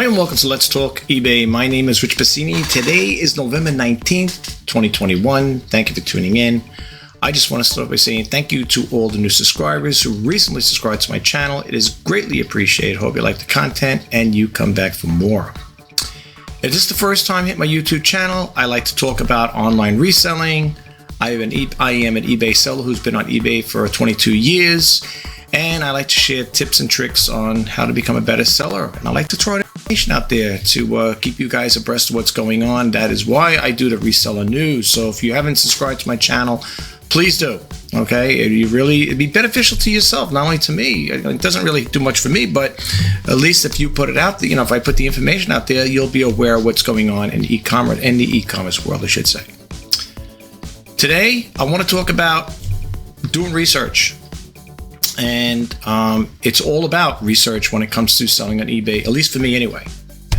Hi and welcome to Let's Talk eBay. My name is RichardJPasini. Today is November 19th, 2021. Thank you for tuning in. I just want to start by saying thank you to all the new subscribers who recently subscribed to my channel. It is greatly appreciated. Hope you like the content and you come back for more. If this is the first time you hit my YouTube channel, I like to talk about online reselling. I am an eBay seller who's been on eBay for 22 years. And I like to share tips and tricks on how to become a better seller. And I like to throw information out there to keep you guys abreast of what's going on. That is why I do the reseller news. So if you haven't subscribed to my channel, please do. Okay, it'd be beneficial to yourself, not only to me. It doesn't really do much for me, but at least if you put it out there, if I put the information out there, you'll be aware of what's going on in e-commerce, in the e-commerce world, I should say. Today, I want to talk about doing research. And it's all about research when it comes to selling on eBay, at least for me anyway.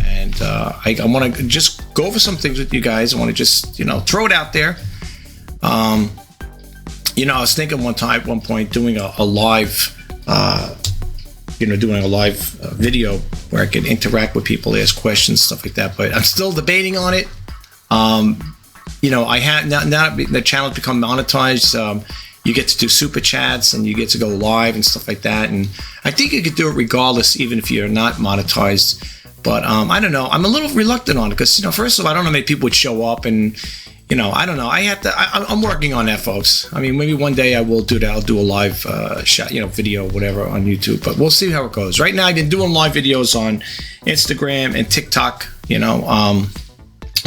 And I want to just go over some things with you guys. I want to just, throw it out there. I was thinking at one point, doing a live, video where I could interact with people, ask questions, stuff like that. But I'm still debating on it. I have now the channel's become monetized. You get to do super chats and you get to go live and stuff like that. And I think you could do it regardless, even if you're not monetized. But I don't know. I'm a little reluctant on it because, first of all, I don't know how many people would show up and, I don't know. I'm working on that, folks. I mean, maybe one day I will do that. I'll do a live shot, video, whatever on YouTube. But we'll see how it goes. Right now, I've been doing live videos on Instagram and TikTok,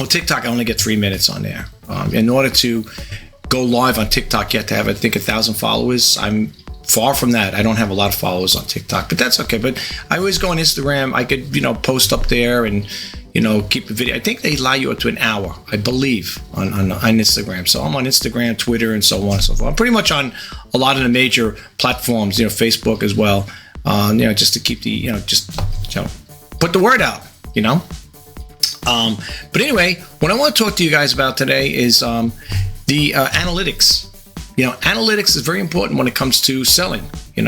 TikTok, I only get 3 minutes on there. In order to go live on TikTok, you have to have, I think, 1,000 followers. I'm far from that. I don't have a lot of followers on TikTok, but that's okay. But I always go on Instagram. I could, post up there and, keep a video. I think they allow you up to an hour, I believe, on Instagram. So I'm on Instagram, Twitter, and so on and so forth. I'm pretty much on a lot of the major platforms, Facebook as well, just to keep the, put the word out, But anyway, what I want to talk to you guys about today is the analytics. Analytics is very important when it comes to selling. If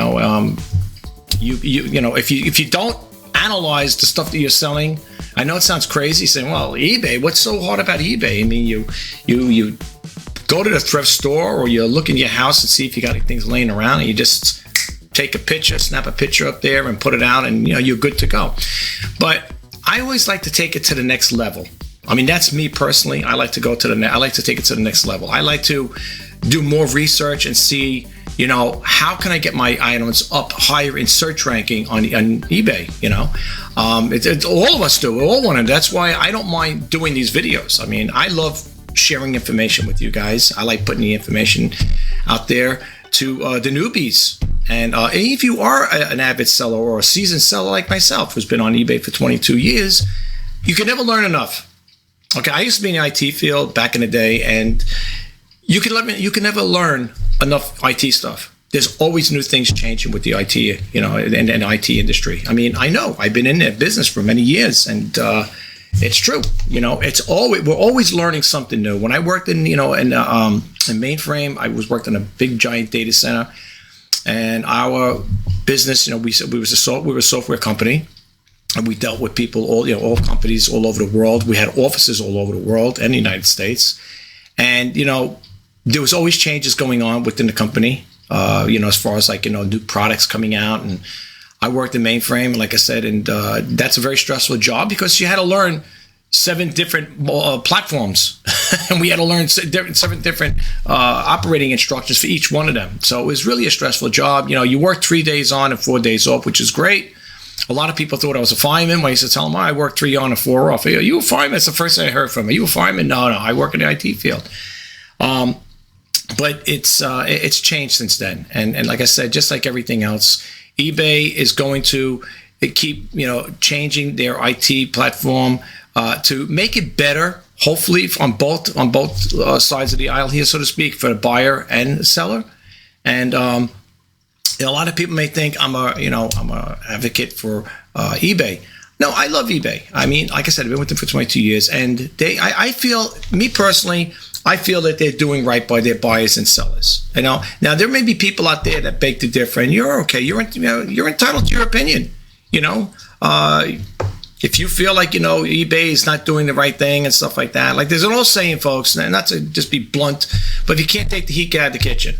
you don't analyze the stuff that you're selling, I know it sounds crazy saying, well, eBay, what's so hard about eBay? I mean, you go to the thrift store or you look in your house and see if you got any things laying around and you just take a picture, snap a picture up there and put it out and, you're good to go. But I always like to take it to the next level. I mean, that's me personally. I like to take it to the next level. I like to do more research and see, how can I get my items up higher in search ranking on eBay? It's all of us do. We all want to. That's why I don't mind doing these videos. I mean, I love sharing information with you guys. I like putting the information out there to the newbies. And if you are an avid seller or a seasoned seller like myself, who's been on eBay for 22 years, you can never learn enough. Okay, I used to be in the IT field back in the day, and you can never learn enough IT stuff. There's always new things changing with the IT, and the IT industry. I mean, I know I've been in that business for many years, and it's true. We're always learning something new. When I worked in mainframe, I worked in a big giant data center, and our business, we were a software company. And we dealt with people, all companies all over the world. We had offices all over the world and the United States. And, there was always changes going on within the company, as far as new products coming out. And I worked in mainframe, like I said, and that's a very stressful job because you had to learn 7 different platforms. And we had to learn 7 different operating instructions for each one of them. So it was really a stressful job. You work 3 days on and 4 days off, which is great. A lot of people thought I was a fireman. When I used to tell them, I work 3 on and 4 off. You a fireman? That's the first thing I heard from me. You a fireman? No, I work in the IT field. But it's changed since then. And like I said, just like everything else, eBay is going to keep changing their IT platform to make it better. Hopefully, on both sides of the aisle here, so to speak, for the buyer and the seller. And a lot of people may think I'm a advocate for eBay. No, I love eBay. I mean, like I said, I've been with them for 22 years, and I feel that they're doing right by their buyers and sellers. Now there may be people out there that beg to differ, and you're okay. You're entitled to your opinion. if you feel like, eBay is not doing the right thing and stuff like that, like there's an old saying, folks, and not to just be blunt, but if you can't take the heat, get out of the kitchen.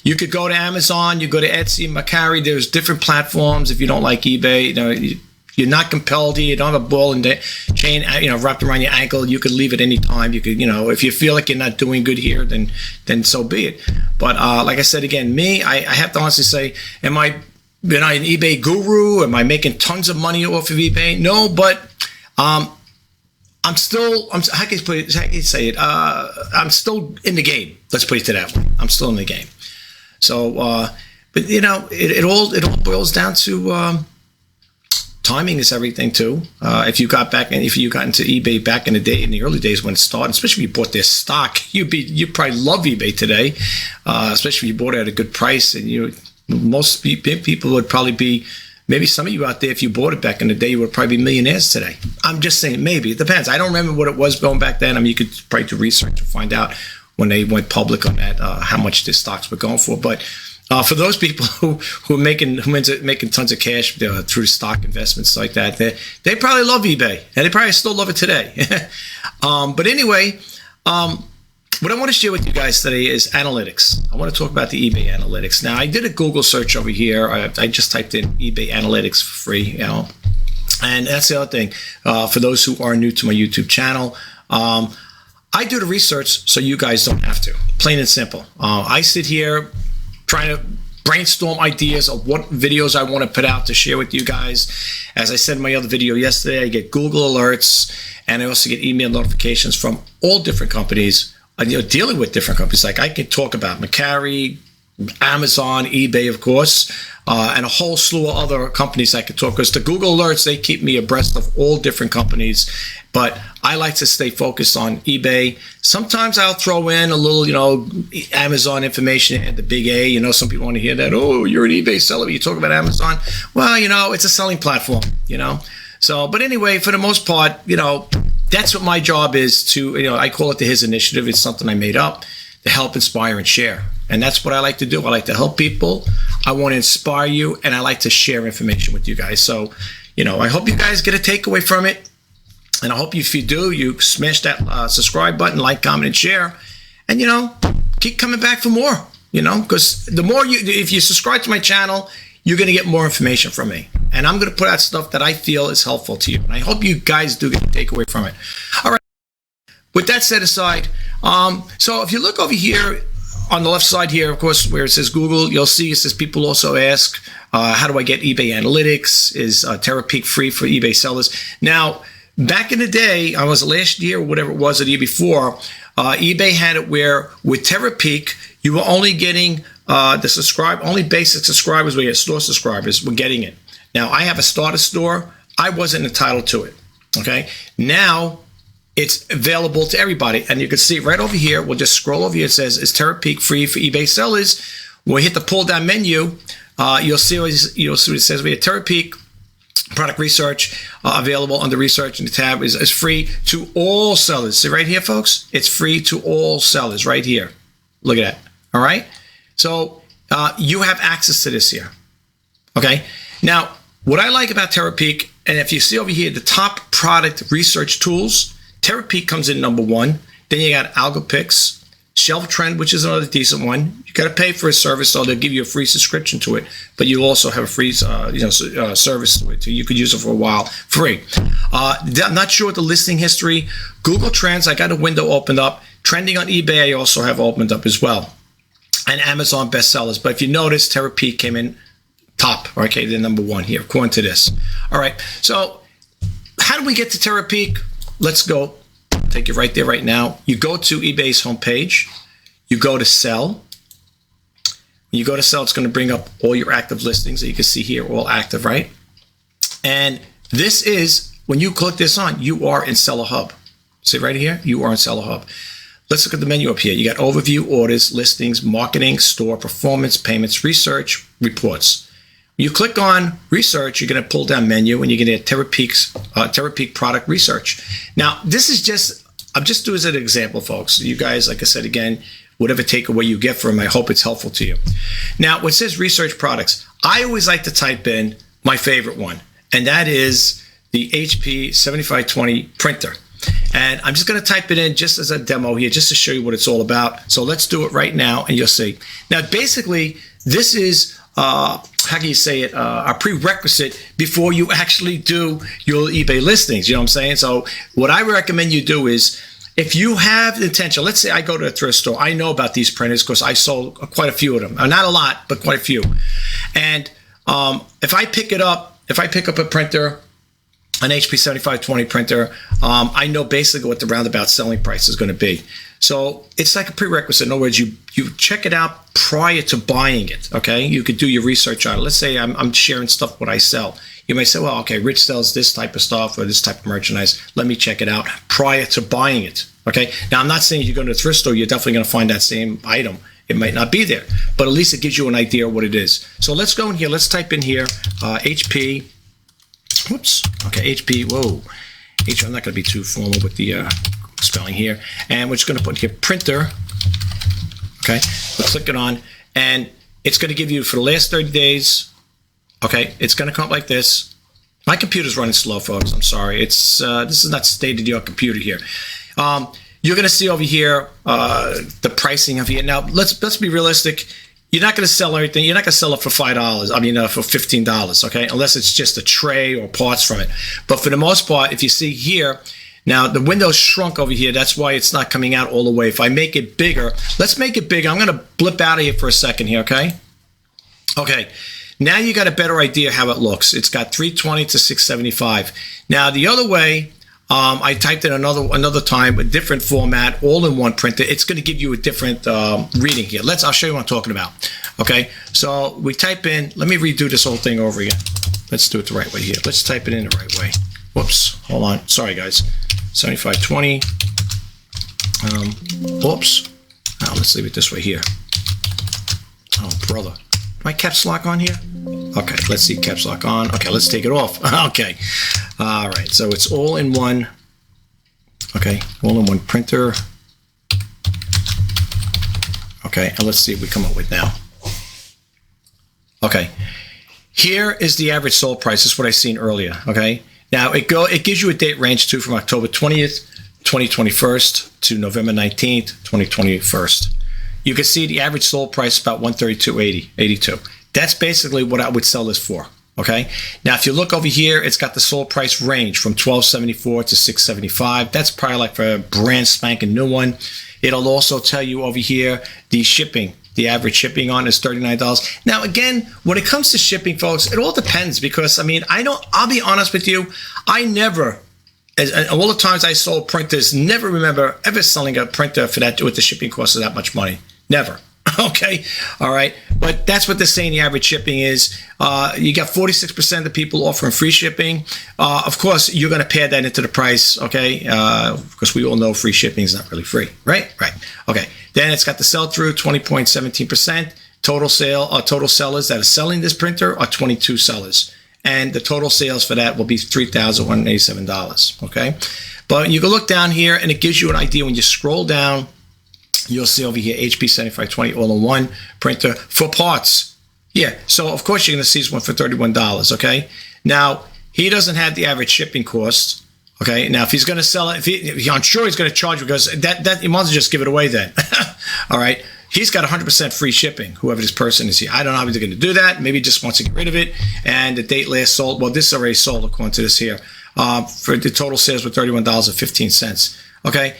You could go to Amazon, you go to Etsy, Mercari, there's different platforms. If you don't like eBay, you're not compelled here. You don't have a ball and chain, wrapped around your ankle. You could leave at any time. You could, if you feel like you're not doing good here, then so be it. But like I said, again, I have to honestly say, am I an eBay guru? Am I making tons of money off of eBay? No, but I'm still in the game. Let's put it that way. I'm still in the game. So, but it all boils down to timing is everything too. If you got into eBay back in the day, in the early days when it started, especially if you bought their stock, you probably love eBay today, especially if you bought it at a good price. And most people would probably be. Maybe some of you out there, if you bought it back in the day, you would probably be millionaires today. I'm just saying, maybe. It depends. I don't remember what it was going back then. I mean, you could probably do research to find out when they went public on that, how much their stocks were going for. But for those people who ends up making tons of cash through stock investments like that, they probably love eBay, and they probably still love it today. But anyway, what I want to share with you guys today is analytics. I want to talk about the eBay analytics. Now, I did a Google search over here. I just typed in eBay analytics for free, and that's the other thing. For those who are new to my YouTube channel, I do the research so you guys don't have to. Plain and simple. I sit here trying to brainstorm ideas of what videos I want to put out to share with you guys. As I said in my other video yesterday, I get Google alerts, and I also get email notifications from all different companies. Dealing with different companies. Like I could talk about Mercari, Amazon, eBay, of course, and a whole slew of other companies I could talk, because the Google alerts, they keep me abreast of all different companies, but I like to stay focused on eBay. Sometimes I'll throw in a little, Amazon information at the big A. Some people want to hear that. Oh, you're an eBay seller, you talk about Amazon. Well, it's a selling platform, So, but anyway, for the most part, that's what my job is to, I call it the His Initiative. It's something I made up to help, inspire, and share. And that's what I like to do. I like to help people. I want to inspire you, and I like to share information with you guys. So, I hope you guys get a takeaway from it. And I hope if you do, you smash that subscribe button, like, comment, and share. And, keep coming back for more, because the more if you subscribe to my channel, you're going to get more information from me. And I'm going to put out stuff that I feel is helpful to you. And I hope you guys do get a takeaway from it. All right. With that set aside, so if you look over here on the left side here, of course, where it says Google, you'll see it says people also ask, how do I get eBay analytics? Is Terapeak free for eBay sellers? Now, back in the day, I was last year or whatever it was, or the year before, eBay had it where with Terapeak, you were only getting only basic subscribers, where your store subscribers were getting it. Now, I have a starter store. I wasn't entitled to it, okay? Now, it's available to everybody, and you can see right over here. We'll just scroll over here. It says, is Terapeak free for eBay sellers? When we hit the pull-down menu, you'll see what it says. We have Terapeak product research available under research, and the tab is free to all sellers. See right here, folks? It's free to all sellers right here. Look at that, all right? So you have access to this here, okay? Now, what I like about Terapeak, and if you see over here, the top product research tools, Terapeak comes in number one. Then you got AlgoPix, Shelf Trend, which is another decent one. You got to pay for a service, so they'll give you a free subscription to it, but you also have a free service to it, so you could use it for a while free. I'm not sure what the listing history. Google Trends, I got a window opened up. Trending on eBay, I also have opened up as well. And Amazon bestsellers. But if you notice, Terapeak came in top. Okay, they're number one here, according to this. All right, so how do we get to Terapeak? Let's go. Take you right there right now. You go to eBay's homepage. You go to sell. When you go to sell, it's going to bring up all your active listings that you can see here, all active, right? And this is, when you click this on, you are in Seller Hub. See right here? You are in Seller Hub. Let's look at the menu up here. You got overview, orders, listings, marketing, store, performance, payments, research, reports. When you click on research, you're going to pull down menu, and you're going to get Terapeak product research. Now, this is just, I'm just doing it as an example, folks. You guys, like I said again, whatever takeaway you get from, I hope it's helpful to you. Now, what says research products, I always like to type in my favorite one, and that is the HP 7520 printer. And I'm just going to type it in just as a demo here, just to show you what it's all about. So let's do it right now, and you'll see. Now, basically, this is, how can you say it, a prerequisite before you actually do your eBay listings. You know what I'm saying? So what I recommend you do is, if you have the intention, let's say I go to a thrift store. I know about these printers because I sold quite a few of them. Not a lot, but quite a few. And if I pick up a printer, an HP 7520 printer, I know basically what the roundabout selling price is going to be. So it's like a prerequisite. In other words, you check it out prior to buying it, okay? You could do your research on it. Let's say I'm sharing stuff what I sell. You may say, well, okay, Rich sells this type of stuff or this type of merchandise. Let me check it out prior to buying it, okay? Now, I'm not saying you go to a thrift store, you're definitely going to find that same item. It might not be there, but at least it gives you an idea of what it is. So let's go in here. Let's type in here HP. Whoops. Okay, HP. Whoa. I'm not going to be too formal with the spelling here. And we're just going to put here printer. Okay, we'll click it on, and it's going to give you for the last 30 days. Okay, it's going to come up like this. My computer's running slow, folks. I'm sorry. It's this is not state-of-the-art computer here. You're going to see over here the pricing of here. Now, let's be realistic. You're not going to sell everything. You're not going to sell it for $5. I mean, for $15. Okay, unless it's just a tray or parts from it. But for the most part, if you see here, now the window's shrunk over here. That's why it's not coming out all the way. If I make it bigger, let's make it bigger. I'm going to blip out of here for a second here. Okay. Okay. Now you got a better idea how it looks. It's got 320 to 675. Now the other way, I typed in another time, a different format, all-in-one printer. It's going to give you a different reading here. I'll show you what I'm talking about. Okay, so we type in. Let me redo this whole thing over again. Let's do it the right way here. Let's type it in the right way. Whoops, hold on. Sorry, guys. 7520. Whoops. Now let's leave it this way here. Oh, brother. My caps lock on here? Okay, let's see, caps lock on. Okay, let's take it off. Okay. All right, so it's all in one. Okay, all in one printer. Okay, and let's see what we come up with now. Okay, here is the average sold price. This is what I seen earlier. Okay, now it gives you a date range too, from October 20th, 2021 to November 19th, 2021. You can see the average sold price about $132.82. That's basically what I would sell this for. Okay. Now, if you look over here, it's got the sold price range from $12.74 to $6.75. That's probably like for a brand spanking new one. It'll also tell you over here the shipping. The average shipping on is $39. Now, again, when it comes to shipping, folks, it all depends because, I mean, I'll be honest with you. I never, all the times I sold printers, never remember ever selling a printer for that with the shipping cost of that much money. Never. Okay. All right. But that's what they're saying the average shipping is. You got 46% of the people offering free shipping. Of course, you're going to pad that into the price. Okay. Because we all know free shipping is not really free. Right. Right. Okay. Then it's got the sell through 20.17%. Total sellers that are selling this printer are 22 sellers. And the total sales for that will be $3,187. Okay. But you can look down here and it gives you an idea when you scroll down. You'll see over here, HP 7520 all-in-one printer for parts. Yeah, so of course you're going to see this one for $31, okay? Now, he doesn't have the average shipping cost, okay? Now, if he's going to sell it, I'm sure he's going to charge because that you might as well just give it away then. All right? He's got 100% free shipping, whoever this person is here. I don't know how he's going to do that. Maybe he just wants to get rid of it. And the date last sold, well, this is already sold according to this here. For the total sales were $31.15. Okay?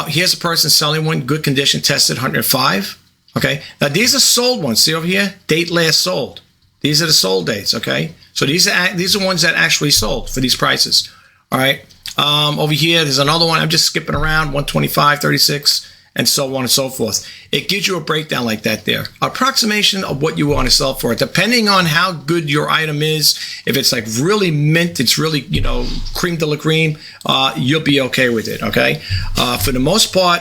Here's a person selling one, good condition, tested, 105. Okay, now these are sold ones. See over here, date last sold. These are the sold dates. Okay, so these are ones that actually sold for these prices. All right, over here there's another one. I'm just skipping around, 125, 36, and so on and so forth. It gives you a breakdown like that there, approximation of what you want to sell for it, depending on how good your item is. If it's like really mint, it's really, you know, cream de la cream, you'll be okay with it. Okay, for the most part,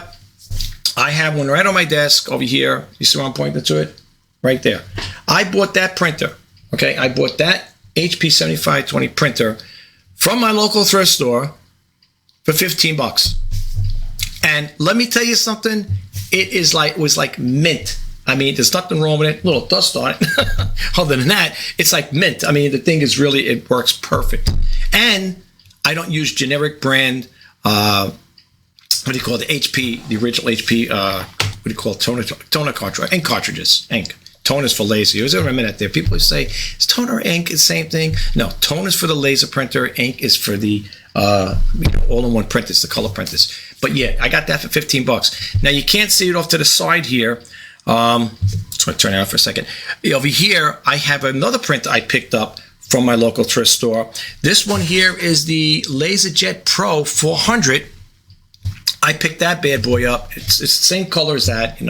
I have one right on my desk over here. You see where I'm pointing to it? Right there. I bought that printer. Okay, I bought that HP 7520 printer from my local thrift store for $15. And let me tell you something. It was like mint. I mean, there's nothing wrong with it. A little dust on it. Other than that, it's like mint. I mean, the thing is really, it works perfect. And I don't use generic brand, what do you call it, the HP, the original HP, what do you call it, toner cartridge, ink cartridges, ink. Toner is for laser. There's a minute there. People say, is toner ink the same thing? No, toner is for the laser printer. Ink is for the all-in-one printers, the color printers. But yeah, I got that for $15. Now you can't see it off to the side here. Just want to turn it on for a second. Over here, I have another printer I picked up from my local thrift store. This one here is the Laserjet Pro 400. I picked that bad boy up. It's the same color as that,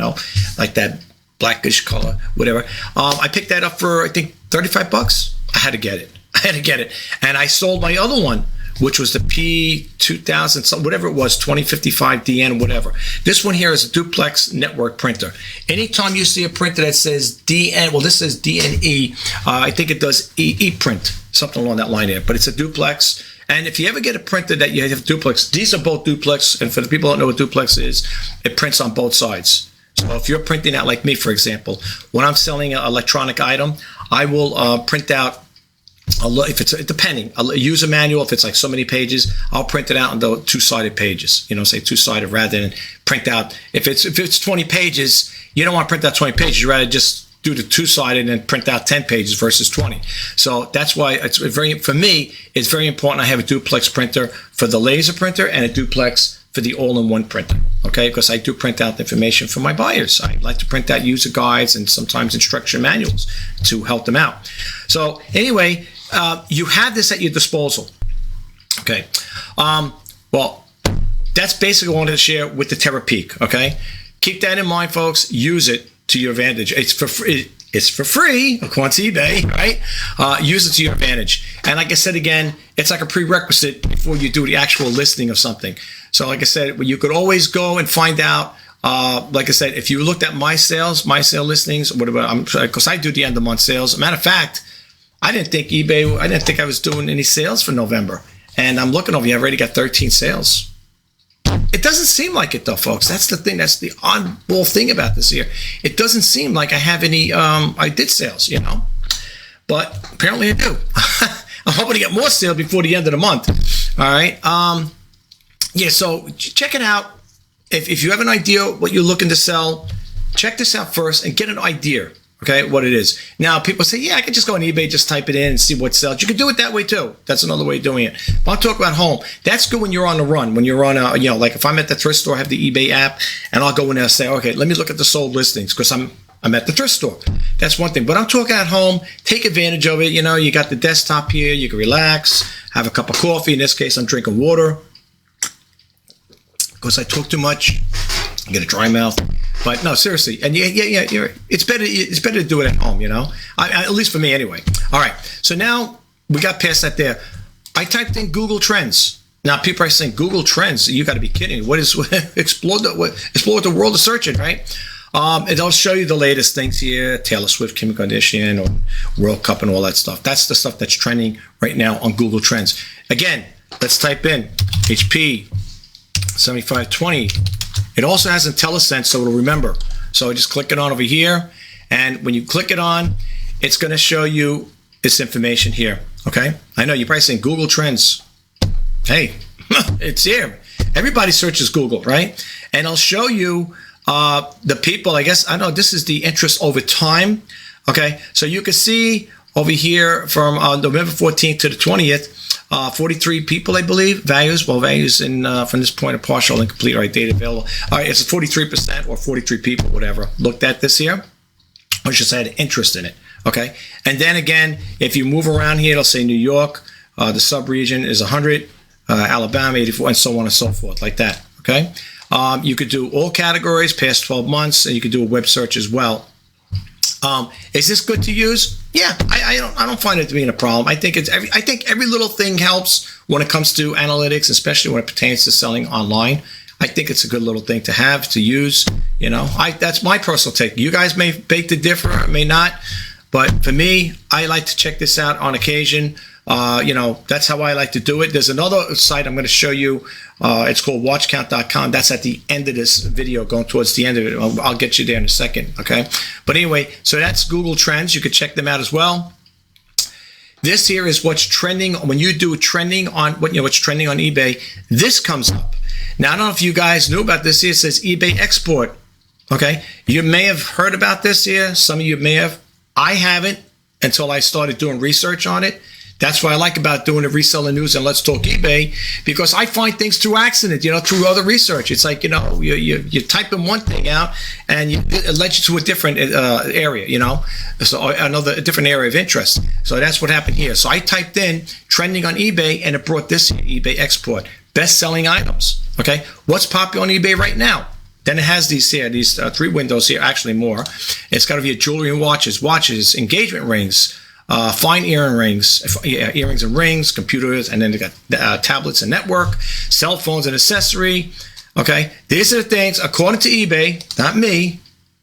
like that blackish color, whatever. I picked that up for, I think, $35. I had to get it. And I sold my other one, which was the P2000, whatever it was, 2055DN, whatever. This one here is a Duplex network printer. Anytime you see a printer that says DN, well, this says DNE, I think it does E-print, something along that line there, but it's a Duplex. And if you ever get a printer that you have Duplex, these are both Duplex, and for the people who don't know what Duplex is, it prints on both sides. So if you're printing out like me, for example, when I'm selling an electronic item, I will print out, if it's depending, a user manual, if it's like so many pages, I'll print it out into two-sided pages, say two-sided rather than print out. If it's 20 pages, you don't want to print out 20 pages. You rather just do the two-sided and print out 10 pages versus 20. So that's why for me, it's very important I have a Duplex printer for the laser printer and a Duplex for the all-in-one printer, okay? Because I do print out the information for my buyers. I like to print out user guides and sometimes instruction manuals to help them out. So anyway, you have this at your disposal, okay? Well, that's basically what I wanted to share with the Terapeak, okay? Keep that in mind, folks. Use it to your advantage. It's for free. It's for free, according to eBay, right? Use it to your advantage. And like I said again, it's like a prerequisite before you do the actual listing of something. So like I said, you could always go and find out, like I said, if you looked at my sale listings, whatever, because I do the end of month sales. Matter of fact, I didn't think I was doing any sales for November. And I'm looking over here, I've already got 13 sales. It doesn't seem like it though, folks. That's the thing. That's the oddball thing about this here. It doesn't seem like I have any, I did sales, but apparently I do. I'm hoping to get more sales before the end of the month. All right. Yeah. So check it out. If you have an idea what you're looking to sell, check this out first and get an idea. Okay, what it is. Now, people say, yeah, I can just go on eBay, just type it in and see what sells. You can do it that way too. That's another way of doing it. But I'll talk about home. That's good when you're on the run. When you're on like if I'm at the thrift store, I have the eBay app, and I'll go in there and say, okay, let me look at the sold listings because I'm at the thrift store. That's one thing. But I'm talking at home. Take advantage of it. You got the desktop here. You can relax, have a cup of coffee. In this case, I'm drinking water because I talk too much. I get a dry mouth. But no, seriously, and yeah, it's better to do it at home, at least for me anyway. All right, so now we got past that there. I typed in Google Trends. Now people are saying Google Trends. You got to be kidding! What is explore the world of searching, right? It'll show you the latest things here: Taylor Swift, Kim Kardashian, or World Cup, and all that stuff. That's the stuff that's trending right now on Google Trends. Again, let's type in HP 7520. It also has IntelliSense, so it'll remember. So just click it on over here, and when you click it on, it's going to show you this information here, okay? I know you're probably saying Google Trends. Hey, it's here. Everybody searches Google, right? And I'll show you the people, I guess, I know this is the interest over time, okay? So you can see over here from November 14th to the 20th, 43 people, I believe, values from this point of partial and complete, right, data available. All right, it's 43% or 43 people, whatever, looked at this here, or just had interest in it, okay? And then again, if you move around here, it'll say New York, the sub-region is 100, Alabama, 84, and so on and so forth, like that, okay? You could do all categories, past 12 months, and you could do a web search as well. Is this good to use? Yeah, I don't find it to be a problem. I think every little thing helps when it comes to analytics, especially when it pertains to selling online. I think it's a good little thing to have, to use. That's my personal take. You guys may beg to differ, may not, but for me, I like to check this out on occasion. That's how I like to do it. There's another site I'm going to show you. It's called watchcount.com. That's at the end of this video, going towards the end of it. I'll get you there in a second, okay? But anyway, so that's Google Trends. You could check them out as well. This here is what's trending. When you do trending on what's trending on eBay, this comes up. Now, I don't know if you guys knew about this here. It says eBay export. Okay. You may have heard about this here. Some of you may have. I haven't until I started doing research on it. That's what I like about doing the Reseller News and Let's Talk eBay, because I find things through accident, through other research. It's like, you type in one thing out and it led you to a different area, so a different area of interest. So that's what happened here. So I typed in trending on eBay and it brought this here, eBay export, best-selling items. Okay. What's popular on eBay right now? Then it has these 3 windows here, actually more. It's got to be jewelry and watches, engagement rings, fine earrings and rings, computers, and then they got tablets and network, cell phones and accessory. Okay, these are the things, according to eBay, not me,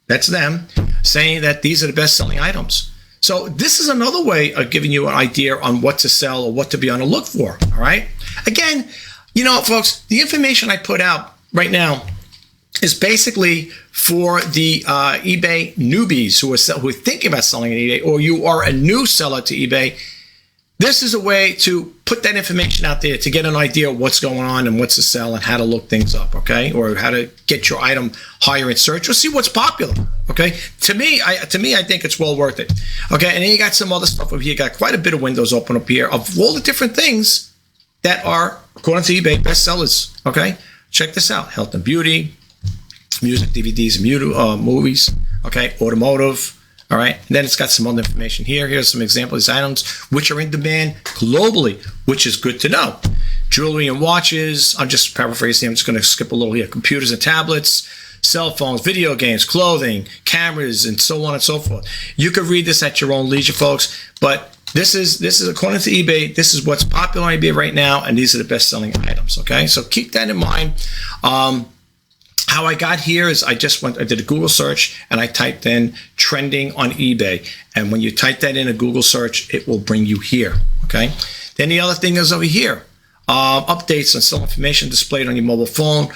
that's them, saying that these are the best-selling items. So this is another way of giving you an idea on what to sell or what to be on the look for, all right? Again, folks, the information I put out right now is basically for the eBay newbies who are thinking about selling on eBay, or you are a new seller to eBay. This is a way to put that information out there to get an idea of what's going on and what's to sell and how to look things up, okay? Or how to get your item higher in search or see what's popular, okay? To me, I think it's well worth it, okay? And then you got some other stuff over here. You got quite a bit of windows open up here of all the different things that are, according to eBay, best sellers, okay? Check this out: health and beauty, music, DVDs, and movies, okay, automotive, all right. And then it's got some other information here. Here's some examples of items which are in demand globally, which is good to know. Jewelry and watches. I'm just paraphrasing. I'm just going to skip a little here. Computers and tablets, cell phones, video games, clothing, cameras, and so on and so forth. You could read this at your own leisure, folks, but this is according to eBay. This is what's popular on eBay right now, and these are the best-selling items, okay? So keep that in mind. How I got here is I did a Google search and I typed in trending on eBay. And when you type that in a Google search, it will bring you here, okay? Then the other thing is over here, updates and still information displayed on your mobile phone.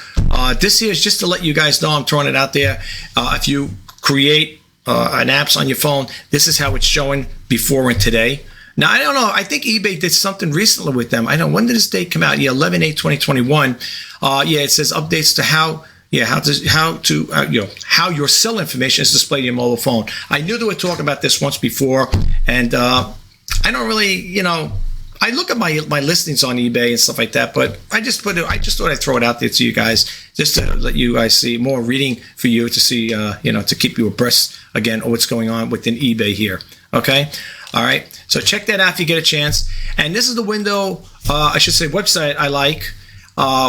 This here is just to let you guys know, I'm throwing it out there. If you create an apps on your phone, this is how it's showing before and today. Now, I don't know. I think eBay did something recently with them. I don't know. When did this date come out? Yeah, 11/8/2021. It says updates to how your sell information is displayed on your mobile phone. I knew they were talking about this once before, and I don't really, I look at my listings on eBay and stuff like that, but I just thought I'd throw it out there to you guys, just to let you guys see more reading for you to see, to keep you abreast again of what's going on within eBay here. Okay, all right. So check that out if you get a chance. And this is the window, website I like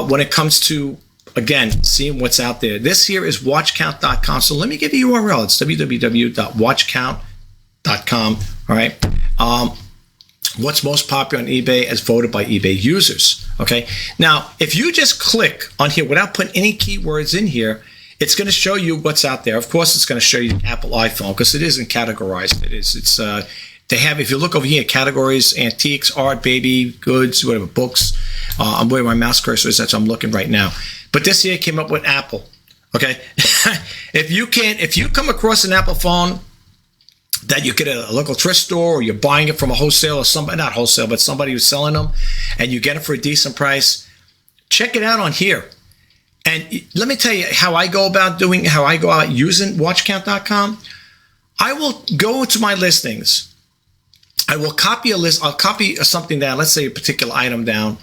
when it comes to, again, seeing what's out there. This here is watchcount.com. So let me give you a URL. It's www.watchcount.com. All right. What's most popular on eBay as voted by eBay users. Okay. Now, if you just click on here without putting any keywords in here, it's going to show you what's out there. Of course, it's going to show you the Apple iPhone because it isn't categorized. They have, if you look over here, categories: antiques, art, baby, goods, whatever, books. I'm where my mouse cursor is. That's what I'm looking right now. But this here came up with Apple. Okay, if you come across an Apple phone that you get at a local thrift store, or you're buying it from a wholesale or somebody, not wholesale, but somebody who's selling them, and you get it for a decent price, check it out on here. And let me tell you how I go about using watchcount.com. I will go to my listings. I will copy a list. I'll copy something down. Let's say a particular item down.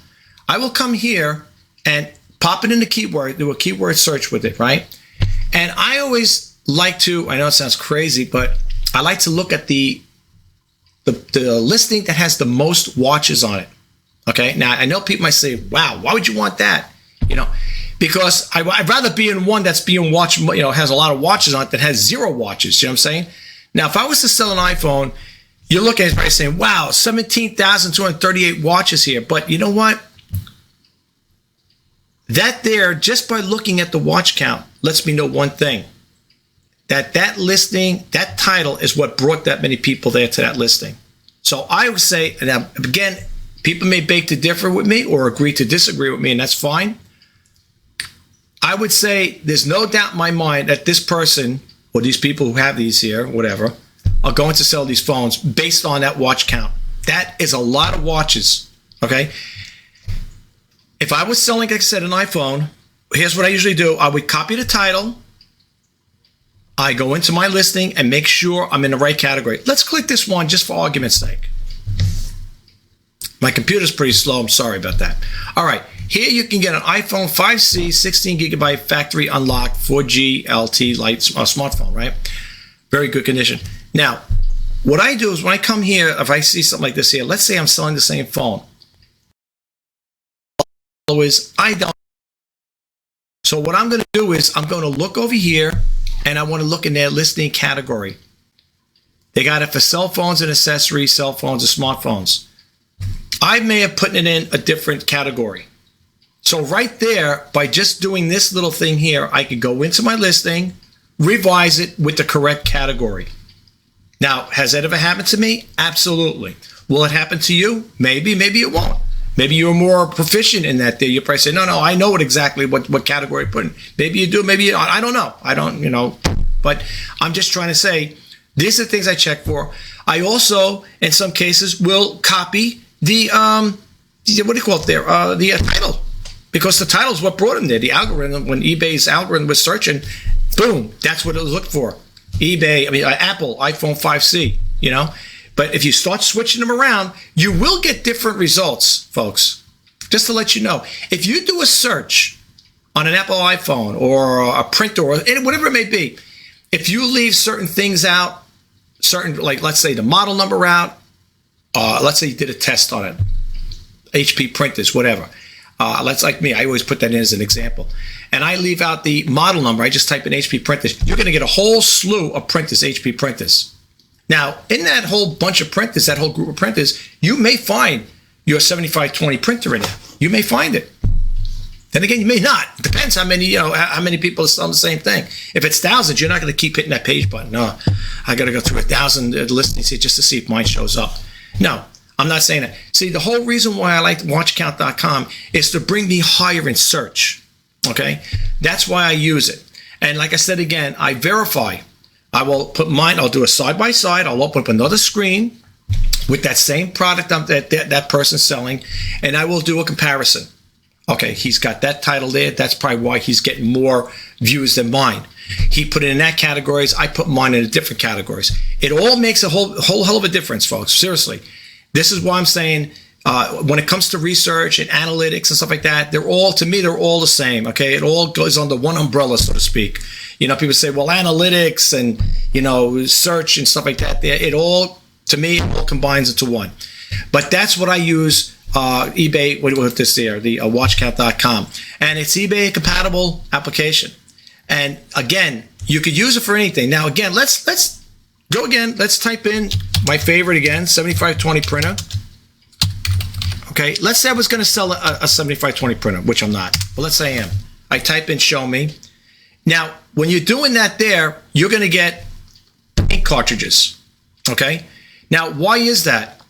I will come here and pop it in the keyword, do a keyword search with it, right? And I always like to, I know it sounds crazy, but I like to look at the listing that has the most watches on it. Okay. Now I know people might say, wow, why would you want that? Because I'd rather be in one that's being watched, has a lot of watches on it that has 0 watches. You know what I'm saying? Now, if I was to sell an iPhone, you look at it by saying, wow, 17,238 watches here. But you know what? That there, just by looking at the watch count, lets me know one thing. That listing, that title is what brought that many people there to that listing. So I would say, and again, people may beg to differ with me or agree to disagree with me, and that's fine. I would say there's no doubt in my mind that this person or these people who have these here, whatever, are going to sell these phones based on that watch count. That is a lot of watches, okay? If I was selling, like I said, an iPhone, here's what I usually do. I would copy the title. I go into my listing and make sure I'm in the right category. Let's click this one just for argument's sake. My computer's pretty slow. I'm sorry about that. All right. Here you can get an iPhone 5C, 16 gigabyte factory unlocked 4G LTE light smartphone, right? Very good condition. Now, what I do is when I come here, if I see something like this here, let's say I'm selling the same phone. So what I'm going to do is I'm going to look over here and I want to look in their listing category. They got it for cell phones and accessories, cell phones and smartphones. I may have put it in a different category. So right there, by just doing this little thing here, I could go into my listing, revise it with the correct category. Now, has that ever happened to me? Absolutely. Will it happen to you? Maybe, maybe it won't. Maybe you're more proficient in that there. You probably say, no, I know exactly what category to put in. Maybe you do, maybe you don't. I don't know. I don't, but I'm just trying to say, these are the things I check for. I also, in some cases, will copy the, what do you call it there? The title. Because the title is what brought them there. The algorithm, when eBay's algorithm was searching, boom, that's what it looked for. Apple, iPhone 5C, But if you start switching them around, you will get different results, folks. Just to let you know. If you do a search on an Apple iPhone or a printer or whatever it may be, if you leave certain things out, like let's say the model number out, let's say you did a test on it, HP printers, whatever. That's like me. I always put that in as an example. And I leave out the model number. I just type in HP printers. You're going to get a whole slew of printers, HP printers. Now, in that whole bunch of printers, that whole group of printers, you may find your 7520 printer in there. You may find it. Then again, you may not. It depends how many people are selling the same thing. If it's thousands, you're not going to keep hitting that page button. No, I got to go through 1,000 listings here just to see if mine shows up. No, I'm not saying that. See, the whole reason why I like watchcount.com is to bring me higher in search. Okay? That's why I use it. And like I said again, I verify. I will put mine, I'll do a side-by-side. I'll open up another screen with that same product that person's selling, and I will do a comparison. Okay, he's got that title there. That's probably why he's getting more views than mine. He put it in that categories. I put mine in different categories. It all makes a whole hell of a difference, folks. Seriously. This is why I'm saying when it comes to research and analytics and stuff like that, they're all the same. Okay, it all goes under one umbrella, so to speak. People say, well, analytics and search and stuff like that. It all combines into one. But that's what I use. eBay with this there, the watchcount.com, and it's eBay compatible application. And again, you could use it for anything. Now again, let's go again. Let's type in my favorite again, 7520 printer. Okay, let's say I was going to sell a 7520 printer, which I'm not, but let's say I am. I type in show me. Now, when you're doing that there, you're going to get ink cartridges. Okay, now why is that?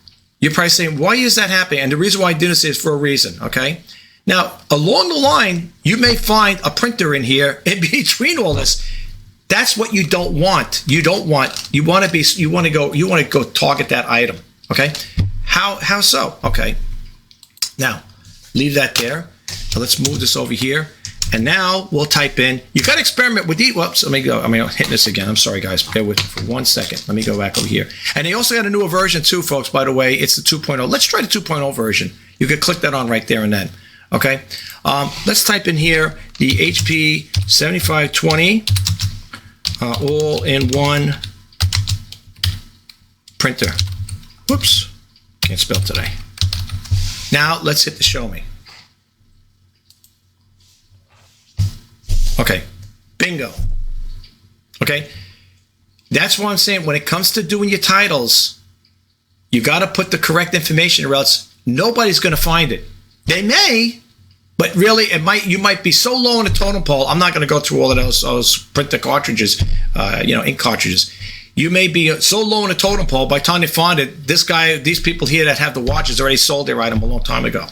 You're probably saying, why is that happening? And the reason why I do this is for a reason, okay? Now, along the line, you may find a printer in here in between all this. That's what you don't want. You want to go target that item, okay? How so? Okay. Now, leave that there. So let's move this over here. And now we'll type in, you got to experiment with these. Whoops, let me go. I'm hitting this again. I'm sorry, guys. Bear with me for 1 second. Let me go back over here. And they also got a newer version too, folks, by the way. It's the 2.0. Let's try the 2.0 version. You can click that on right there and then. Okay. Let's type in here the HP 7520 all-in-one printer. Whoops. Can't spell today. Now let's hit the show me. Okay, bingo. Okay, that's what I'm saying. When it comes to doing your titles, you got to put the correct information, or else nobody's going to find it. They may, but really, you might be so low in the totem pole. I'm not going to go through all of those printer cartridges, ink cartridges. You may be so low in the totem pole. By the time they find it, these people here that have the watches already sold their item a long time ago.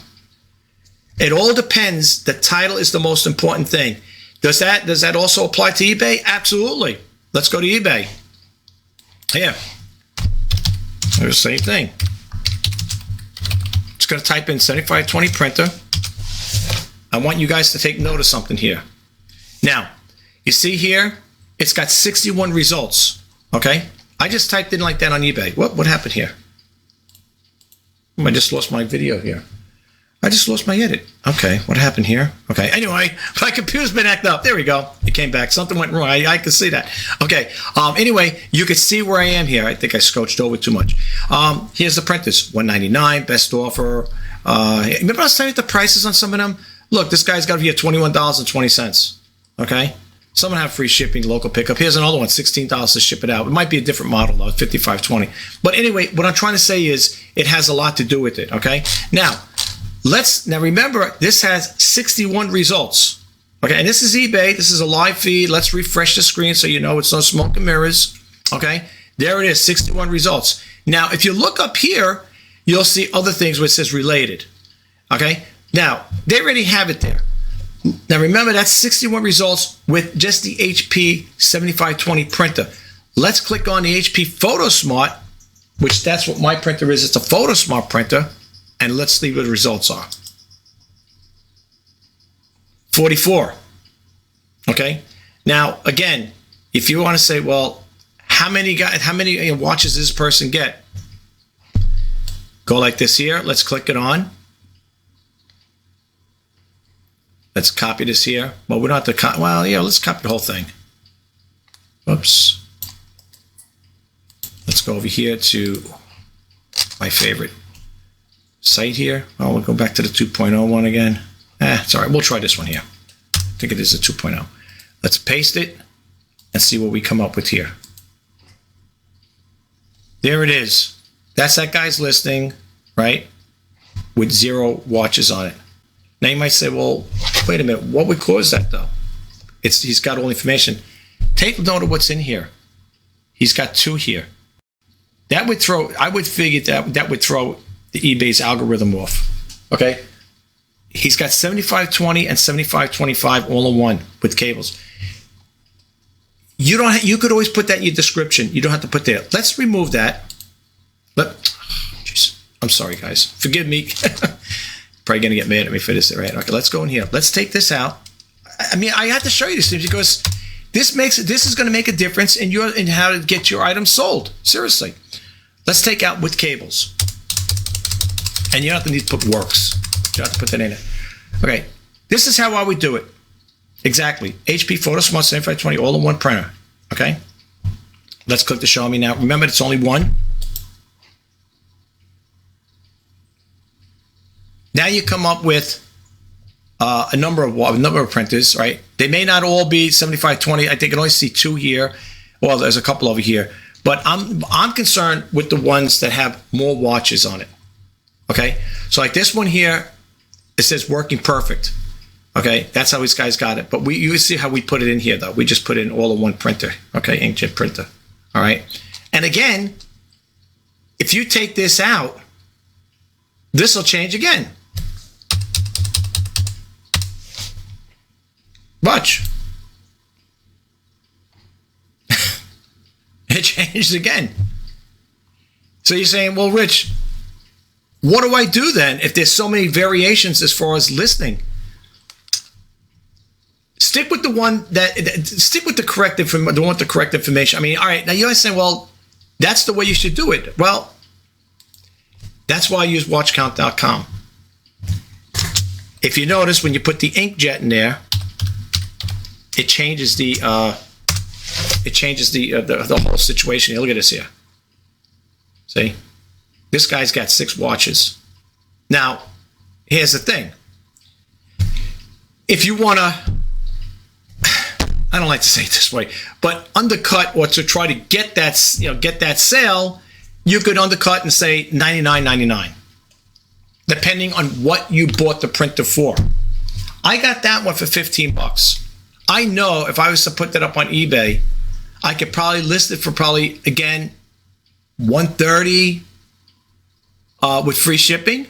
It all depends. The title is the most important thing. Does that also apply to eBay? Absolutely. Let's go to eBay. Here. There's the same thing. just going to type in 7520 printer. I want you guys to take note of something here. Now, you see here, it's got 61 results, okay? I just typed in like that on eBay. What happened here? I just lost my video here. I just lost my edit. Okay, what happened here? Okay, anyway, my computer's been acting up. There we go. It came back. Something went wrong. I can see that. Okay, anyway, you can see where I am here. I think I scotched over too much. Here's the printers. $199, best offer. Remember I was telling you the prices on some of them? Look, this guy's got here $21.20. Okay? Some have free shipping, local pickup. Here's another one, $16 to ship it out. It might be a different model though, $55.20. But anyway, what I'm trying to say is it has a lot to do with it, okay? Now remember, this has 61 results. Okay, and this is eBay. This is a live feed. Let's refresh the screen so you know it's no smoke and mirrors. Okay, there it is, 61 results. Now, if you look up here, you'll see other things where it says related. Okay, now they already have it there. Now remember, that's 61 results with just the HP 7520 printer. Let's click on the HP PhotoSmart, which that's what my printer is. It's a PhotoSmart printer, and let's see what the results are. 44. Okay. Now again, if you want to say, well, how many watches does this person get? Go like this here. Let's click it on. Let's copy this here. Well, we don't have to copy. Well, yeah, let's copy the whole thing. Oops. Let's go over here to my favorite site here. Oh, we'll go back to the 2.0 one again. It's all right. We'll try this one here. I think it is a 2.0. Let's paste it and see what we come up with here. There it is. That's that guy's listing, right? With 0 watches on it. Now you might say, well, wait a minute. What would cause that though? He's got all information. Take note of what's in here. He's got 2 here. That would throw, I would figure that would throw the eBay's algorithm off. Okay? He's got 7520 and 7525 all in one with cables. You could always put that in your description. You don't have to put there. Let's remove that. I'm sorry, guys. Forgive me. Probably going to get mad at me for this, right? Okay, let's go in here. Let's take this out. I mean, I have to show you this because this is going to make a difference in how to get your items sold. Seriously. Let's take out with cables. And you don't have to need to put works. You don't have to put that in it. Okay. This is how I would do it. Exactly. HP PhotoSmart 7520 all-in-one printer. Okay. Let's click the show me now. Remember, it's only one. Now you come up with a number of printers, right? They may not all be 7520. I think I can only see 2 here. Well, there's a couple over here. But I'm concerned with the ones that have more watches on it. Okay? So like this one here, it says working perfect. Okay? That's how these guys got it. But you see how we put it in here, though. We just put it in all-in-one printer. Okay? Inkjet printer. All right? And again, if you take this out, this will change again. Watch. It changed again. So you're saying, well, Rich, what do I do then if there's so many variations as far as listing? Stick with the one stick with the correct information, the one with the correct information. I mean, all right, now you guys say, well, that's the way you should do it. Well, that's why I use watchcount.com. If you notice, when you put the inkjet in there, it changes the whole situation. Look at this here. See, this guy's got 6 watches. Now, here's the thing. If you want to, I don't like to say it this way, but undercut or to try to get that, get that sale, you could undercut and say $99.99, depending on what you bought the printer for. I got that one for $15. I know if I was to put that up on eBay, I could probably list it for probably, again, $130 with free shipping,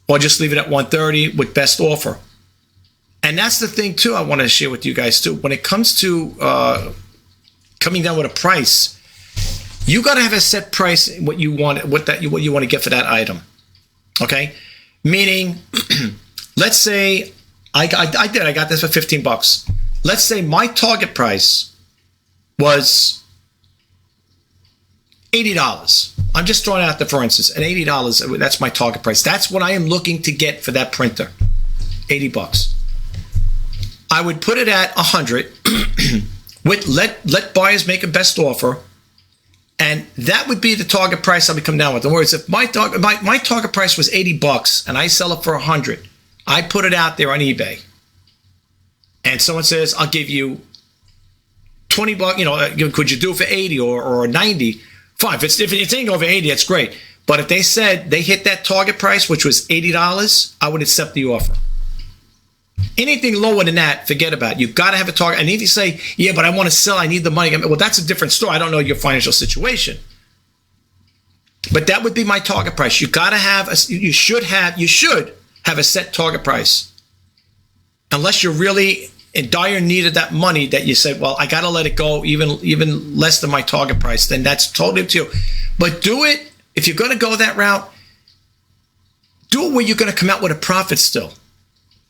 or just leave it at $130 with best offer. And that's the thing too I want to share with you guys too. When it comes to coming down with a price, you got to have a set price what you want to get for that item. Okay? Meaning, let's say I got this for $15. Let's say my target price was $80. I'm just throwing out the, for instance, at $80, that's my target price. That's what I am looking to get for that printer, $80. I would put it at 100. With let buyers make a best offer, and that would be the target price I would come down with. In other words, if my target price was $80 and I sell it for 100, I put it out there on eBay, and someone says, "I'll give you $20. You know, could you do it for 80 or 90?" Fine. If it's ain't over 80, that's great. But if they said they hit that target price, which was $80, I would accept the offer. Anything lower than that, forget about it. You've got to have a target. And if you say, yeah, but I want to sell, I need the money. Well, that's a different story. I don't know your financial situation. But that would be my target price. You got to have, you should have a set target price. Unless you're really in dire need of that money that you say, well, I got to let it go even less than my target price, then that's totally up to you. But do it, if you're going to go that route, do it where you're going to come out with a profit still.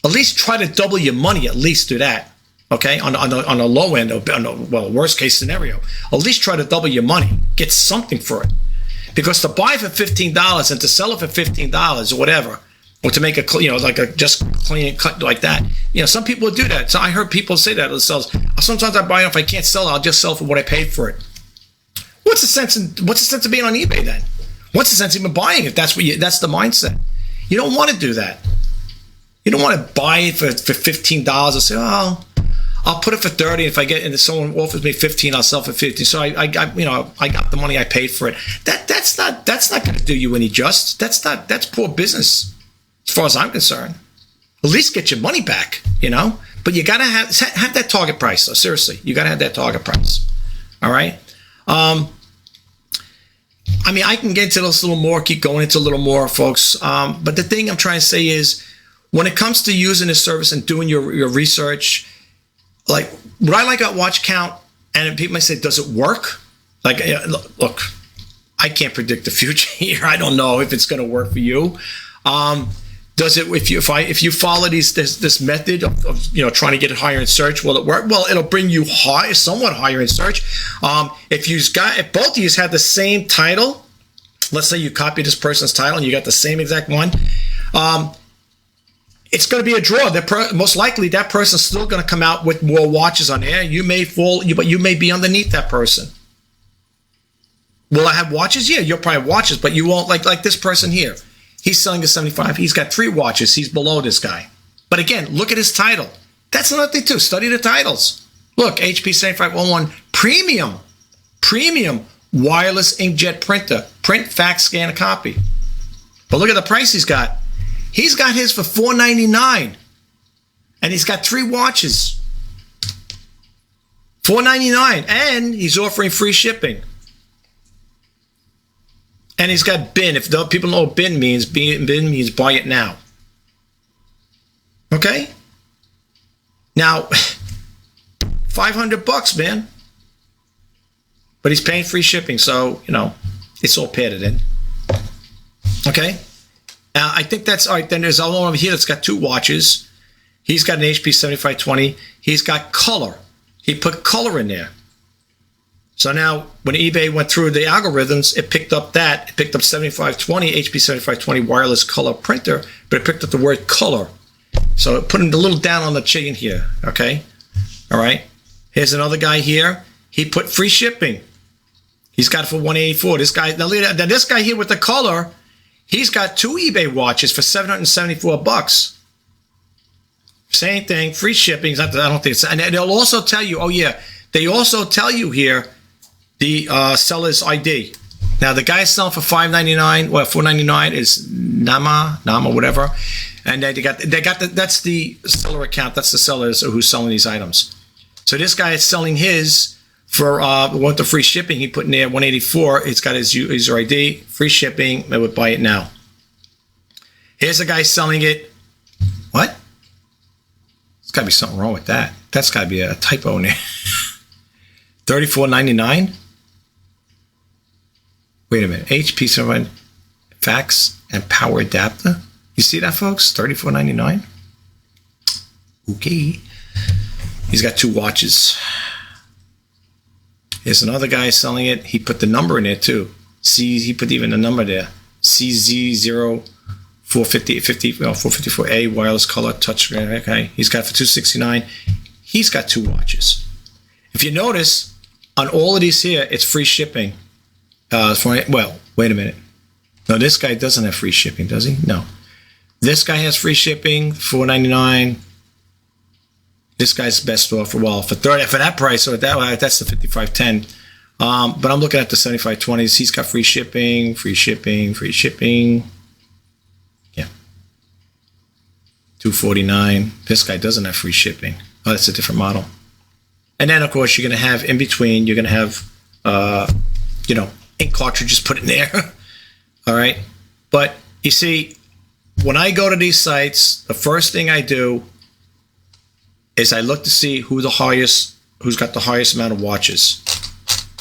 At least try to double your money. At least do that, okay? On a low end, well, worst case scenario. At least try to double your money. Get something for it. Because to buy for $15 and to sell it for $15 or whatever, or to make just clean cut like that, some people would do that. So I heard people say that themselves. Sometimes I buy it, if I can't sell it, I'll just sell for what I paid for it. What's the sense of being on eBay then? What's the sense of even buying if that's the mindset? You don't want to do that. You don't want to buy it for $15 and say, oh, I'll put it for 30. If I get, and if someone offers me 15, I'll sell for 50. So I got the money I paid for it. That's not going to do you any just. That's poor business, as far as I'm concerned. At least get your money back, But you got to have that target price. Though. Seriously, you got to have that target price. All right. I can get into this a little more. Keep going into a little more, folks. But the thing I'm trying to say is, when it comes to using this service and doing your research, like what I like about watch count, and people may say, does it work? Like, look, I can't predict the future here. I don't know if it's going to work for you. Does it? If you follow this method of trying to get it higher in search, will it work? Well, it'll bring you somewhat higher in search. If both of you have the same title, let's say you copy this person's title and you got the same exact one. It's going to be a draw. Most likely, that person's still going to come out with more watches on there. You may but you may be underneath that person. Will I have watches? Yeah, you'll probably have watches, but you won't like this person here. He's selling a 75. He's got 3 watches. He's below this guy. But again, look at his title. That's another thing too. Study the titles. Look, HP 7511 premium wireless inkjet printer. Print, fax, scan, and copy. But look at the price he's got. He's got his for $499, and he's got 3 watches. $499, and he's offering free shipping. And he's got bin. If people know what bin means buy it now. Okay? Now, $500, man. But he's paying free shipping, so, it's all padded in. Okay? I think that's all right. Then there's another one over here that's got 2 watches. He's got an HP 7520. He's got color. He put color in there. So now when eBay went through the algorithms, it picked up 7520, HP 7520 wireless color printer, but it picked up the word color. So it put him a little down on the chin here. Okay. All right. Here's another guy here. He put free shipping. He's got it for $184. This guy here with the color, he's got 2 eBay watches for $774. Same thing, free shipping. I don't think it's, and they'll also tell you, they also tell you here the seller's ID. Now the guy selling for $599, $499 is Nama, whatever, and they got that's the seller account. That's the seller who's selling these items. So this guy is selling his for the free shipping. He put in there $184. It's got his user ID, free shipping. I would buy it now. Here's a guy selling it. What? There's got to be something wrong with that. That's got to be a typo in there. $34.99. Wait a minute. HP 7 fax and power adapter. You see that, folks? $34.99. Okay. He's got 2 watches. There's another guy selling it. He put the number in there too. He put even the number there. CZ0454A wireless color touchscreen. Okay. He's got for $269. He's got 2 watches. If you notice, on all of these here, it's free shipping. Well, wait a minute. No, this guy doesn't have free shipping, does he? No. This guy has free shipping, $4.99. This guy's best offer. Well, for that price, so that's the $55.10. But I'm looking at the $75.20s. He's got free shipping, free shipping, free shipping. Yeah. $249. This guy doesn't have free shipping. Oh, that's a different model. And then, of course, you're going to have in between, you're going to have, ink cartridges put in there. All right. But you see, when I go to these sites, the first thing I do is I look to see who's got the highest amount of watches.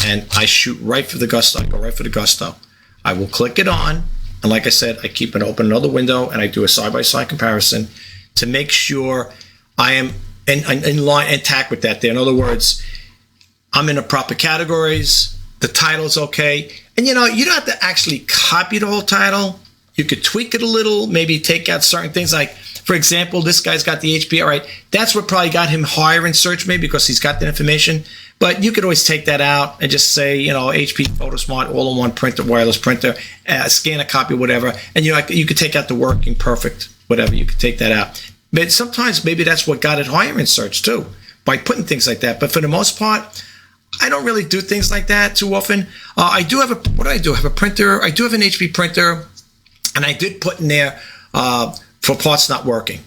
And I shoot right for the gusto. I go right for the gusto. I will click it on. And like I said, I keep it open another window and I do a side-by-side comparison to make sure I am in line intact with that there. In other words, I'm in the proper categories. The title's okay. And you don't have to actually copy the whole title. You could tweak it a little, maybe take out certain things. Like, for example, this guy's got the HP. All right, that's what probably got him higher in search maybe because he's got that information. But you could always take that out and just say, HP PhotoSmart all-in-one printer, wireless printer, scan a copy, whatever. And you could take out the working perfect, whatever. You could take that out. But sometimes maybe that's what got it higher in search too, by putting things like that. But for the most part, I don't really do things like that too often. I do have what do I do? I have a printer. I do have an HP printer. And I did put in there for parts not working.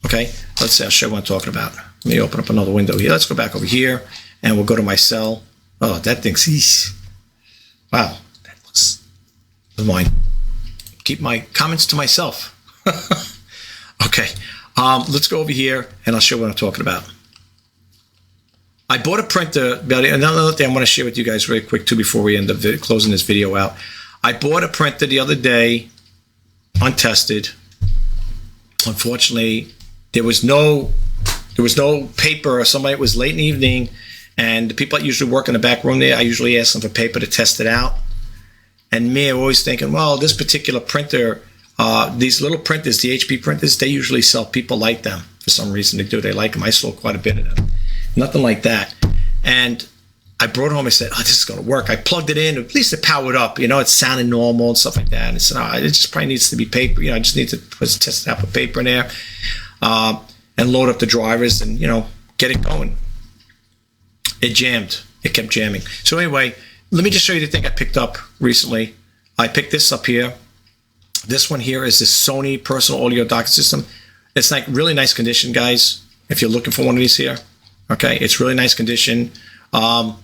Okay, let's see. I'll show you what I'm talking about. Let me open up another window here. Let's go back over here, and we'll go to my cell. Oh, that thing's wow. That looks mine. Keep my comments to myself. Okay, let's go over here, and I'll show you what I'm talking about. I bought a printer. Another thing I want to share with you guys really quick too before we end up closing this video out. I bought a printer the other day. Untested. Unfortunately, there was no paper, or somebody, it was late in the evening, and the people that usually work in the back room there, I usually ask them for paper to test it out. And me, I'm always thinking, well, this particular printer, these little printers, the HP printers, they usually sell, people like them for some reason. They like them. I sold quite a bit of them. Nothing like that. And I brought it home. I said, "Oh, this is going to work." I plugged it in. At least it powered up. It sounded normal and stuff like that. And I said, "Oh, it just probably needs to be paper. I just need to test it out with paper in there, and load up the drivers and get it going." It jammed. It kept jamming. So anyway, let me just show you the thing I picked up recently. I picked this up here. This one here is this Sony personal audio docking system. It's like really nice condition, guys. If you're looking for one of these here, okay, it's really nice condition. I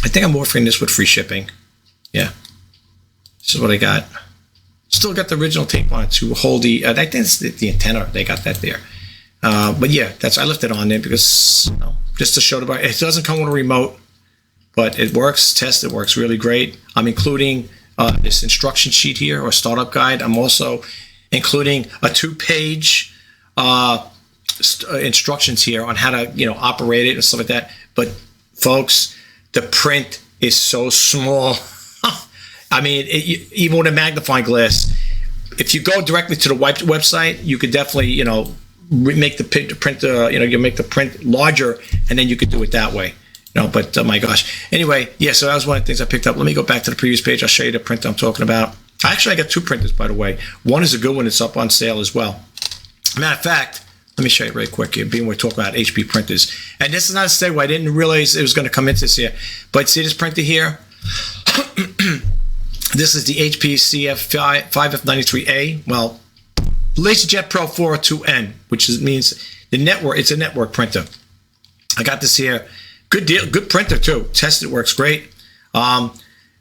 think I'm offering this with free shipping. Yeah. This is what I got. Still got the original tape on it to hold I think it's the antenna. They got that there. But yeah, I left it on there because, just to show it doesn't come with a remote, but it works. It works really great. I'm including this instruction sheet here, or startup guide. I'm also including a 2-page instructions here on how to operate it and stuff like that. But folks, the print is so small. I mean, even with a magnifying glass, if you go directly to the website, you could definitely make the print you make the print larger, and then you could do it that way. But my gosh. Anyway, yeah. So that was one of the things I picked up. Let me go back to the previous page. I'll show you the printer I'm talking about. Actually, I got 2 printers, by the way. One is a good one. It's up on sale as well. Matter of fact, let me show you really quick here, being we're talking about HP printers. And this is not a segue. I didn't realize it was going to come into this here. But see this printer here? This is the HP CF5F93A. Well, Laserjet Pro 402N, which means the network. It's a network printer. I got this here. Good deal. Good printer, too. Tested. Works great.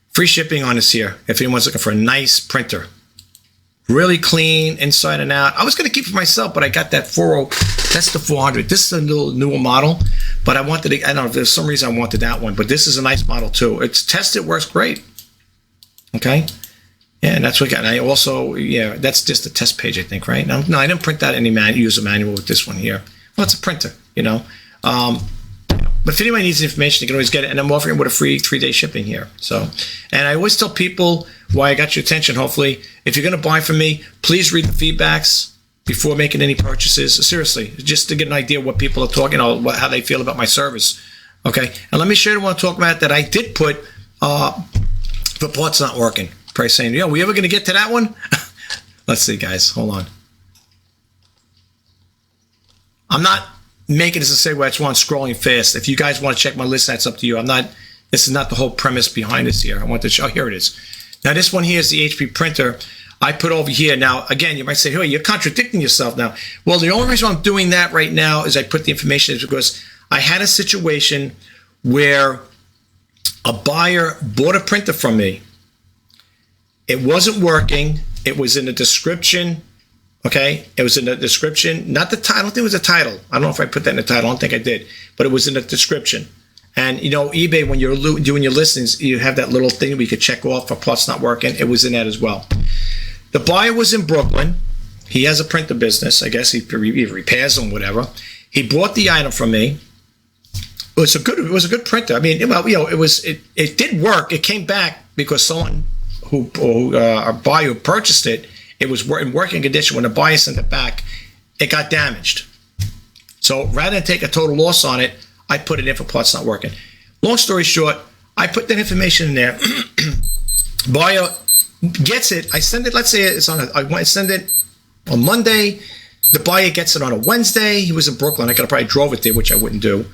Free shipping on this here if anyone's looking for a nice printer. Really clean inside and out. I was going to keep it for myself, but I got that 40. That's the 400. This is a little newer model, but I wanted to, I don't know, there's some reason I wanted that one, but this is a nice model too. It's tested, works great. Okay. Yeah, and that's what. And I also, that's just a test page, I think, right? No, I didn't print out any user manual with this one here. Well, it's a printer, But if anyone needs information, you can always get it. And I'm offering it with a free 3-day shipping here. So, and I always tell people why I got your attention. Hopefully, if you're going to buy from me, please read the feedbacks before making any purchases. Seriously, just to get an idea of what people are talking about, how they feel about my service. Okay, and let me show you what I'm talking about that I did put the parts not working. Probably saying, we ever going to get to that one? Let's see, guys. Hold on. I'm not making this a segue. I just want scrolling fast. If you guys want to check my list, that's up to you. This is not the whole premise behind this here. I want to show. Here it is. Now, this one here is the HP printer I put over here. Now, again, you might say, hey, you're contradicting yourself now. Well, the only reason I'm doing that right now is I put the information is because I had a situation where a buyer bought a printer from me. It wasn't working. It was in the description. Okay, it was in the description, not the title. I don't think it was a title. I don't know if I put that in the title. I don't think I did, but it was in the description. And eBay, when you're doing your listings, you have that little thing we could check off for parts not working. It was in that as well. The buyer was in Brooklyn. He has a printer business. I guess he repairs them, whatever. He bought the item from me. It was a good printer. I mean, it did work. It came back because someone a buyer who purchased it. It was in working condition. When the buyer sent it back, it got damaged. So rather than take a total loss on it, I put it in for parts not working. Long story short, I put that information in there. Buyer gets it. I send it. Let's say it's I send it on Monday. The buyer gets it on a Wednesday. He was in Brooklyn. I could have probably drove it there, which I wouldn't do.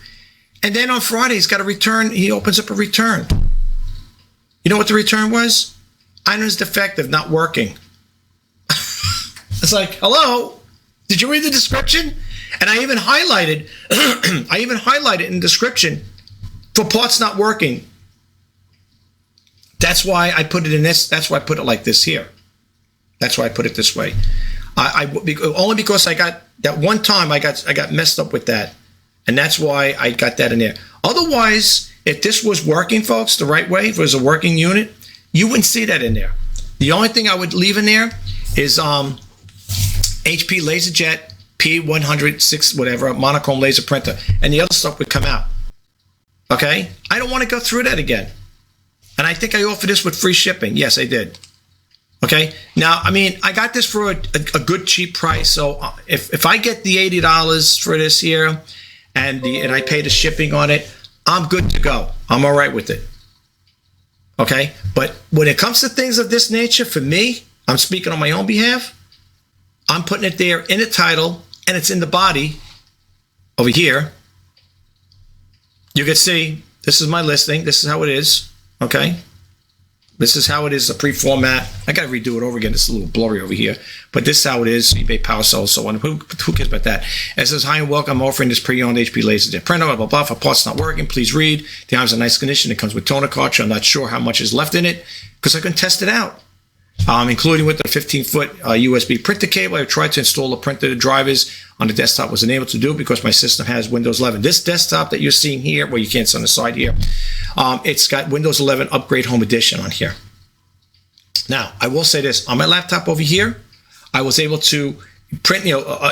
And then on Friday, he's got a return. He opens up a return. You know what the return was? Item is defective, not working. It's like, hello, did you read the description? And I even highlighted, in the description for parts not working. That's why I put it in this. That's why I put it like this here. That's why I put it this way. Only because I got that one time I got messed up with that, and that's why I got that in there. Otherwise, if this was working, folks, the right way, if it was a working unit, you wouldn't see that in there. The only thing I would leave in there is HP Laserjet P106 whatever monochrome laser printer, and the other stuff would come out. Okay, I don't want to go through that again. And I think I offered this with free shipping. Yes, I did. Okay, now I got this for a good cheap price. So if I get the $80 for this here, and I pay the shipping on it, I'm good to go. I'm all right with it. Okay, but when it comes to things of this nature, for me, I'm speaking on my own behalf. I'm putting it there in the title, and it's in the body over here. You can see this is my listing. This is how it is. Okay, this is how it is. The pre-format. I got to redo it over again. It's a little blurry over here, but this is how it is. eBay power sell, so on. Who cares about that? It says, "Hi and welcome. I'm offering this pre-owned HP Laserjet printer. Blah blah blah. For parts not working, please read. The item's in nice condition. It comes with toner cartridge. I'm not sure how much is left in it because I couldn't test it out." Including with the 15-foot USB printer cable. I tried to install the printer drivers on the desktop. Wasn't able to do it because my system has Windows 11. This desktop that you're seeing here, well, you can't see on the side here, it's got Windows 11 Upgrade Home Edition on here. Now, I will say this. On my laptop over here, I was able to print,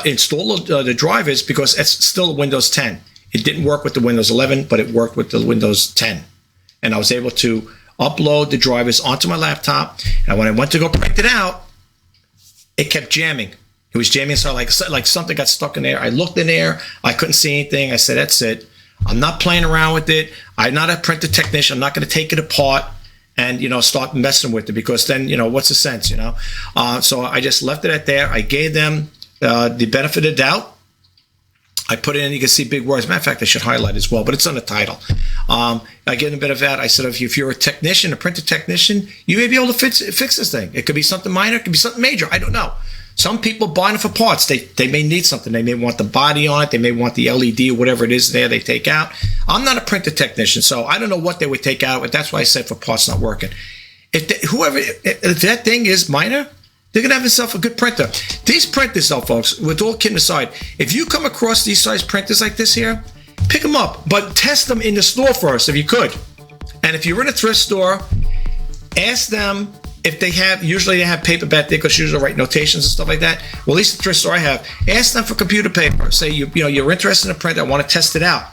install the drivers because it's still Windows 10. It didn't work with the Windows 11, but it worked with the Windows 10. And I was able to upload the drivers onto my laptop, and when I went to go print it out, it kept jamming. It was jamming, so like something got stuck in there. I looked in there, I couldn't see anything. I said, that's it. I'm not playing around with it. I'm not a printer technician. I'm not going to take it apart and start messing with it because then what's the sense? So I just left it at there. I gave them the benefit of the doubt. I put it in, you can see big words. Matter of fact, I should highlight as well, but it's on the title. I gave them a bit of that. I said, if you're a technician, a printer technician, you may be able to fix this thing. It could be something minor, it could be something major. I don't know. Some people buy it for parts. They may need something. They may want the body on it. They may want the LED or whatever it is there they take out. I'm not a printer technician, so I don't know what they would take out, but that's why I said for parts not working. If that thing is minor, they're going to have themselves a good printer. These printers, though, folks, with all kidding aside, if you come across these size printers like this here, pick them up, but test them in the store first if you could. And if you're in a thrift store, ask them if they have, usually they have paper back there because usually write notations and stuff like that. Well, at least the thrift store I have, ask them for computer paper. Say you're interested in a print, I want to test it out.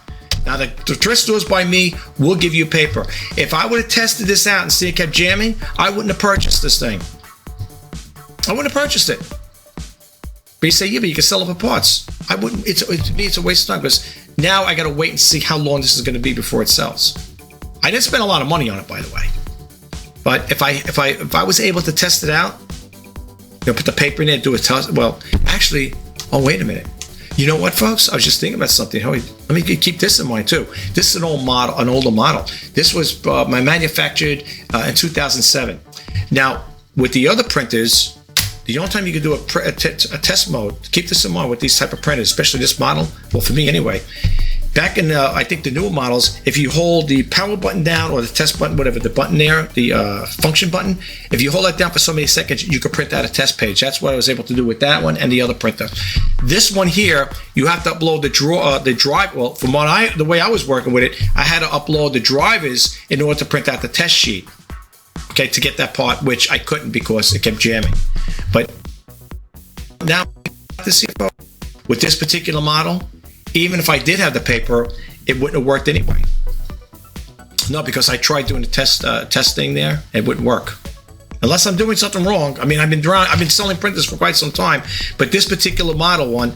Now the thrift stores by me will give you paper. If I would have tested this out and see it kept jamming, I wouldn't have purchased this thing. I wouldn't have purchased it. But you say, yeah, but you can sell it for parts. I wouldn't. To me, it's a waste of time because now I got to wait and see how long this is going to be before it sells. I didn't spend a lot of money on it, by the way. But if I was able to test it out, put the paper in it, do a test. Well, actually, oh wait a minute. You know what, folks? I was just thinking about something. Let me keep this in mind too. This is an older model. This was manufactured in 2007. Now, with the other printers, the only time you can do a test mode, keep this in mind with these type of printers, especially this model, well, for me anyway, back in, I think the newer models, if you hold the power button down or the test button, whatever, the button there, the function button, if you hold that down for so many seconds, you can print out a test page. That's what I was able to do with that one and the other printer. This one here, you have to upload the drive. Well, from the way I was working with it, I had to upload the drivers in order to print out the test sheet. Okay, to get that part, which I couldn't because it kept jamming. But now, with this particular model, even if I did have the paper, it wouldn't have worked anyway. No, because I tried doing the test thing there, it wouldn't work. Unless I'm doing something wrong. I mean, I've been selling printers for quite some time, but this particular model one,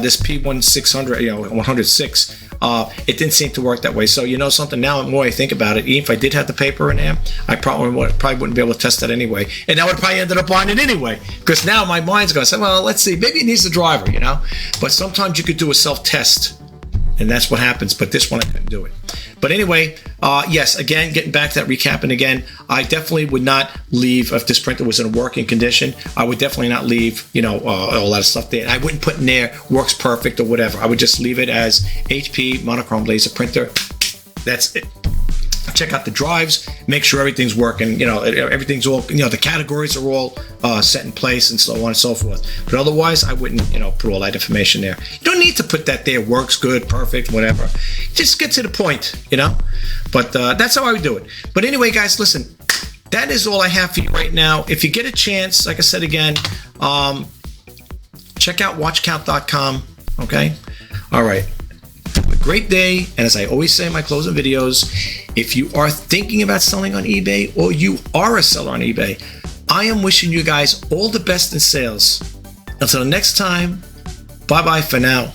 this P1600, 106, it didn't seem to work that way. So you know something, now the more I think about it, even if I did have the paper in there, I probably wouldn't be able to test that anyway. And I would probably ended up buying it anyway, because now my mind's going to say, well, let's see, maybe it needs a driver, But sometimes you could do a self-test, and that's what happens. But this one, I couldn't do it. But anyway, yes, again, getting back to that recapping again, I definitely would not leave if this printer was in a working condition. I would definitely not leave, all that stuff there. I wouldn't put in there works perfect or whatever. I would just leave it as HP monochrome laser printer. That's it. Check out the drives, make sure everything's working, everything's all, the categories are all set in place and so on and so forth. But otherwise, I wouldn't, put all that information there. You don't need to put that there, works good, perfect, whatever. Just get to the point, But that's how I would do it. But anyway, guys, listen, that is all I have for you right now. If you get a chance, like I said again, check out watchcount.com, okay? All right. Have a great day, and as I always say in my closing videos, if you are thinking about selling on eBay or you are a seller on eBay, I am wishing you guys all the best in sales. Until next time, bye-bye for now.